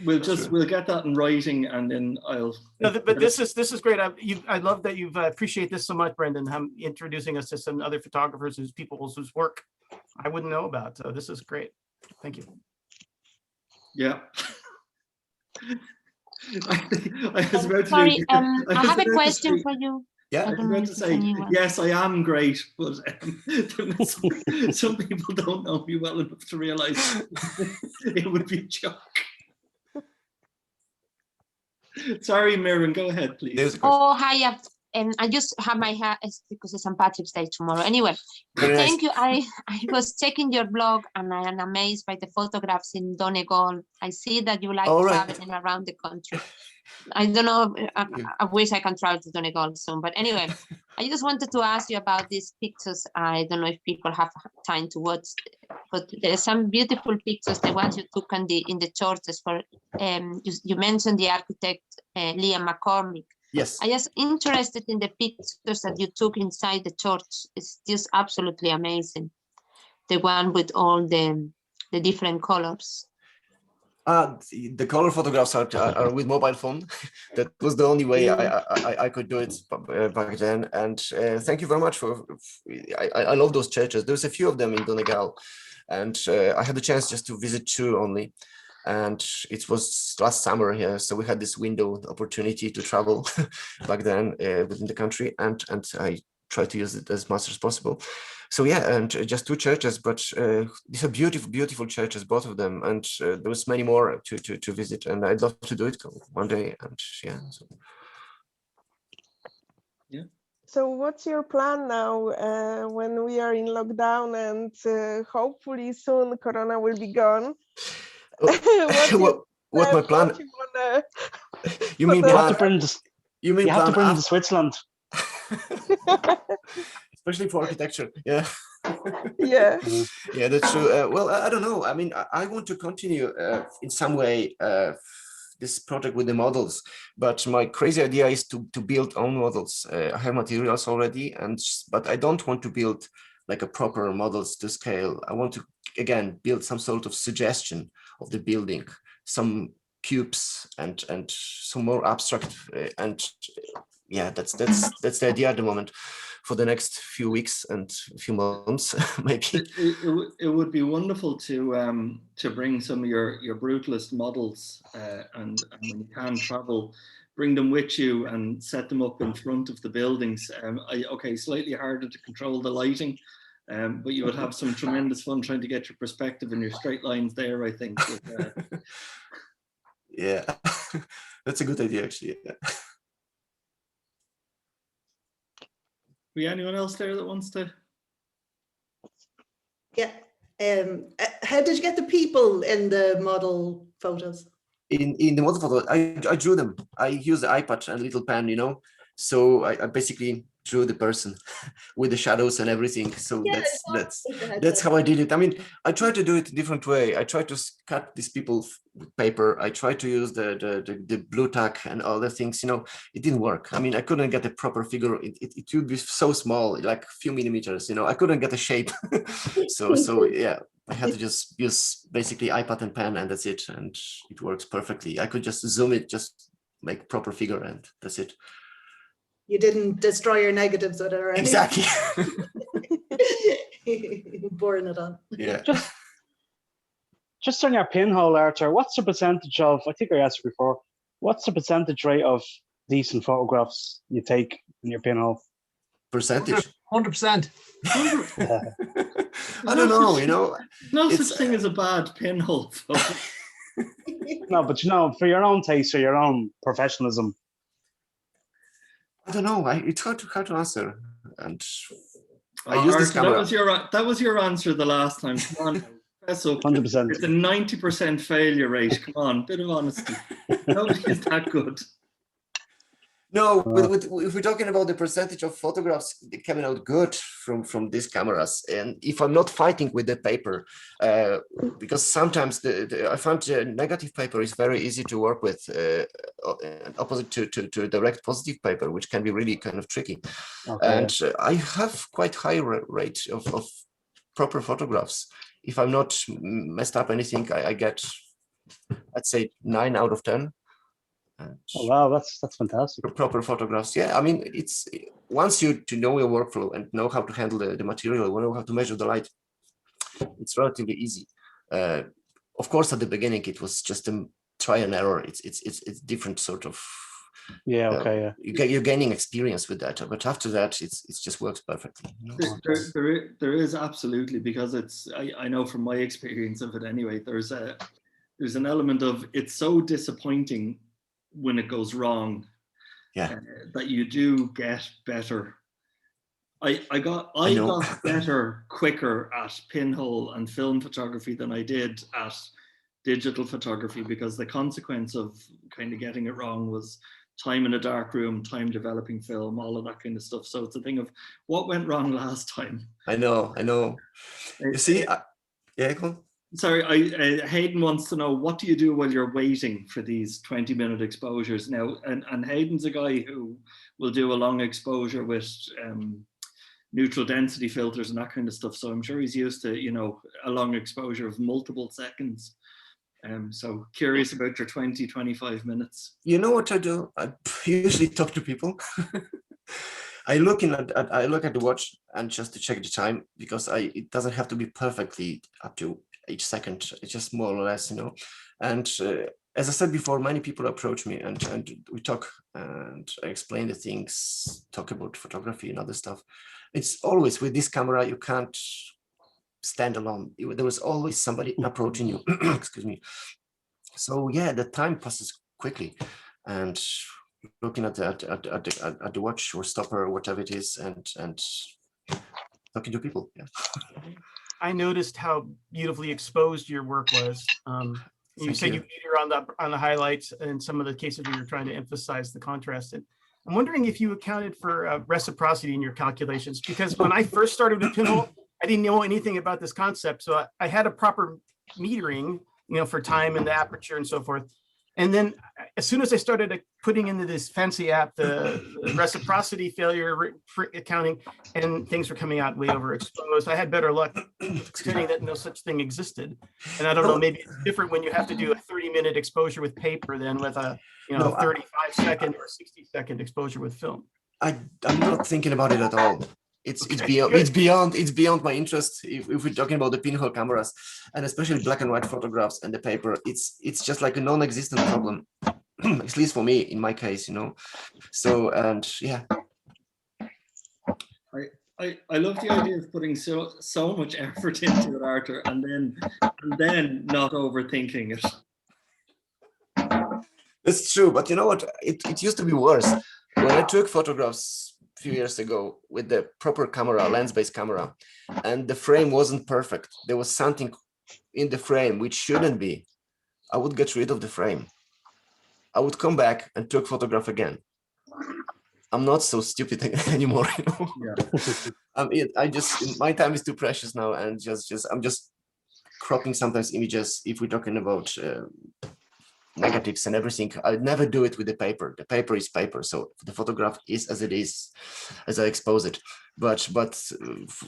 we'll get that in writing, and then I'll. No, but this is great. I love that you've appreciate this so much, Brendan. Introducing us to some other photographers whose work I wouldn't know about. So this is great. Thank you. Yeah. I was about Sorry, to I have a question for you. Yeah, I was about to say, yes, I am great, but some people don't know me well enough to realize it would be a joke. Sorry, Miriam, go ahead, please. Oh, hi. I just have my hair because it's St. Patrick's Day tomorrow. Anyway, thank you. I was checking your blog and I am amazed by the photographs in Donegal. I see that you like traveling around the country. I don't know. I wish I can travel to Donegal soon. But anyway, I just wanted to ask you about these pictures. I don't know if people have time to watch, but there are some beautiful pictures. The ones you took in the churches. For you mentioned the architect Liam McCormick. Yes. I was interested in the pictures that you took inside the church. It's just absolutely amazing. The one with all the different colors. The color photographs are with mobile phone. That was the only way I could do it back then. And thank you very much for. I love those churches. There's a few of them in Donegal, and I had the chance just to visit 2 only. And it was last summer here, so we had this window opportunity to travel back then within the country, and I tried to use it as much as possible. So yeah, and just 2 churches, but these are beautiful, beautiful churches, both of them, and there was many more to visit, and I'd love to do it one day. And yeah. So what's your plan now when we are in lockdown and hopefully soon Corona will be gone? What my plan? You mean You have plan? to bring this. You mean You have to plan bring to Switzerland. especially for architecture? Yeah. Yeah. Yeah, that's true. Well, I don't know. I mean, I want to continue in some way this project with the models, but my crazy idea is to build own models. I have materials already, but I don't want to build like a proper models to scale. I want to again build some sort of suggestion of the building, some cubes and some more abstract and yeah, that's the idea at the moment for the next few weeks and few months, maybe. It would be wonderful to bring some of your brutalist models and when you can travel, bring them with you and set them up in front of the buildings. Okay, slightly harder to control the lighting, but you would have some tremendous fun trying to get your perspective and your straight lines there, I think. Yeah, that's a good idea, actually. Yeah. Anyone else there that wants to? Yeah. How did you get the people in the model photos? In the model photo, I drew them. I used the iPad and a little pen, So I basically drew the person with the shadows and everything. So Yeah, that's how I did it. I mean, I tried to do it a different way. I tried to cut these people with paper. I tried to use the blue tack and other things. It didn't work. I mean, I couldn't get a proper figure. It would be so small, like a few millimeters. I couldn't get a shape. so yeah, I had to just use basically iPad and pen, and that's it. And it works perfectly. I could just zoom it, just make proper figure, and that's it. You didn't destroy your negatives with it or anything. Exactly. Boring it on. Yeah. Just on your pinhole, Artur, what's the percentage of, I think I asked you before, what's the percentage rate of decent photographs you take in your pinhole? Percentage? 100%. I don't know, No such thing as a bad pinhole photo. No, but for your own taste or your own professionalism. I don't know. It's hard to answer. And I use this camera. That was your answer the last time. Come on, fess up. 100%. It's a 90% failure rate. Come on, bit of honesty. Nobody is that good. No, if we're talking about the percentage of photographs coming out good from these cameras, and if I'm not fighting with the paper, because sometimes I found the negative paper is very easy to work with, opposite to direct positive paper, which can be really kind of tricky. Okay. And I have quite high rate of proper photographs. If I'm not messed up anything, I get, I'd say 9 out of 10. Oh wow, that's fantastic. Proper photographs. Yeah, I mean, it's once you know your workflow and know how to handle the material, know how to measure the light, it's relatively easy. Of course, at the beginning, it was just a try and error. It's different sort of. Yeah. Okay. Yeah. You're gaining experience with that, but after that, it just works perfectly. There is absolutely, because I know from my experience of it anyway. There's an element of it's so disappointing when it goes wrong, that you do get better. I got better quicker at pinhole and film photography than I did at digital photography, because the consequence of kind of getting it wrong was time in a dark room, time developing film, all of that kind of stuff. So it's a thing of what went wrong last time. I know. You see, yeah, go on. Sorry, Hayden wants to know, what do you do while you're waiting for these 20-minute exposures now? And Hayden's a guy who will do a long exposure with neutral density filters and that kind of stuff. So I'm sure he's used to, a long exposure of multiple seconds. So curious about your 20-25 minutes. You know what I do? I usually talk to people. I look at the watch and just to check the time, because it doesn't have to be perfectly up to each second. It's just more or less, you know. And as I said before, many people approach me and we talk and I explain the things, talk about photography and other stuff. It's always with this camera, you can't stand alone. There was always somebody approaching you. Excuse me. So yeah, the time passes quickly, and looking at the watch or stopper or whatever it is, and talking to people. Yeah. I noticed how beautifully exposed your work was. You said you on the highlights and some of the cases where you're trying to emphasize the contrast. And I'm wondering if you accounted for reciprocity in your calculations, because when I first started with Pinhole, I didn't know anything about this concept. So I had a proper metering, you know, for time and the aperture and so forth. And then as soon as I started putting into this fancy app, the reciprocity failure accounting, and things were coming out way overexposed, I had better luck explaining that no such thing existed. And I don't know, maybe it's different when you have to do a 30-minute exposure with paper than with a 35-second or 60-second exposure with film. I'm not thinking about it at all. It's beyond my interest. If we're talking about the pinhole cameras, and especially black and white photographs and the paper, it's just like a non-existent problem, at least for me, in my case, you know. So, and yeah. I love the idea of putting so much effort into it, Artur, and then not overthinking it. It's true, but you know what? It used to be worse. When I took photographs a few years ago with the proper camera, lens-based camera, and the frame wasn't perfect, there was something in the frame which shouldn't be, I would get rid of the frame. I would come back and took photograph again. I'm not so stupid anymore, you know. Yeah. My time is too precious now, and I'm just cropping sometimes images if we're talking about negatives and everything. I'd never do it with the paper. The paper is paper, so the photograph is as it is, as I expose it. But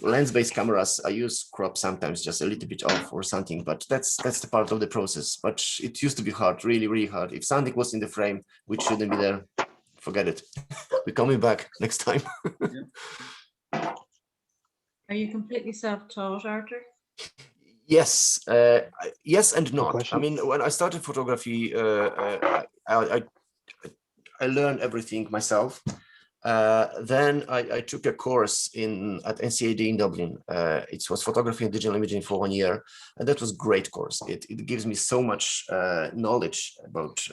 lens-based cameras, I use crop sometimes, just a little bit off or something. But that's the part of the process. But it used to be hard, really, really hard. If something was in the frame which shouldn't be there, forget it. We're coming back next time. Are you completely self-taught, Artur? Yes, yes and not. I mean, when I started photography, I learned everything myself. Then I took a course at NCAD in Dublin. It was photography and digital imaging for 1 year, and that was a great course. It gives me so much knowledge about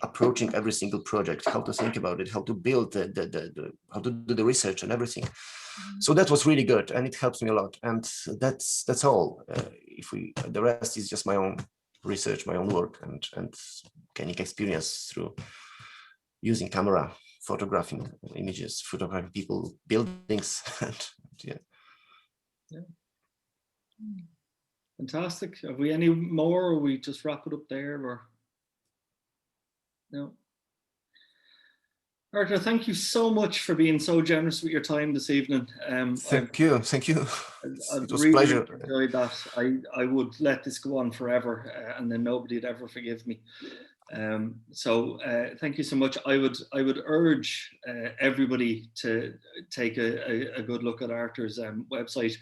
approaching every single project, how to think about it, how to build how to do the research and everything. So that was really good, and it helps me a lot. And that's all. The rest is just my own research, my own work, and gaining experience through using camera, photographing images, photographing people, buildings, and yeah. Fantastic. Have we any more, or we just wrap it up there, or no? Artur, thank you so much for being so generous with your time this evening. Thank you. I've It was a really pleasure. enjoyed that. I would let this go on forever, and then nobody'd ever forgive me. So thank you so much. I would urge everybody to take a good look at Artur's website.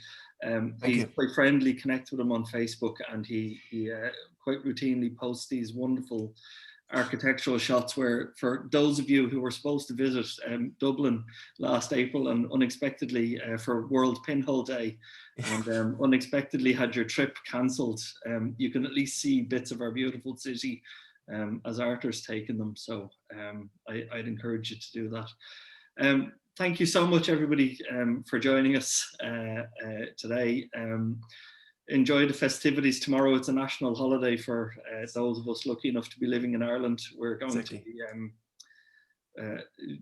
He's quite friendly. Connect with him on Facebook, and he quite routinely posts these wonderful architectural shots, where for those of you who were supposed to visit Dublin last April and unexpectedly for World Pinhole Day and unexpectedly had your trip cancelled, you can at least see bits of our beautiful city as Artur's taken them. So I'd encourage you to do that. Thank you so much, everybody, for joining us today. Enjoy the festivities tomorrow. It's a national holiday for those of us lucky enough to be living in Ireland. We're going to be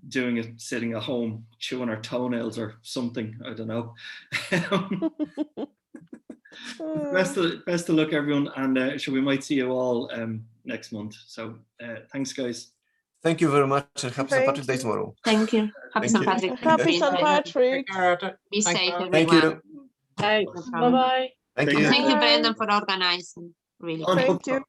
doing it sitting at home, chewing our toenails or something. I don't know. Best of luck, everyone, and we might see you all next month. So thanks, guys. Thank you very much, and happy St. Patrick's Day tomorrow. Thank you. Happy St. Patrick's Day. Happy St. Patrick. Be safe, everyone. Thank you. Bye-bye. Thank you. Thank you, Brendan, for organizing. Really. Thank you.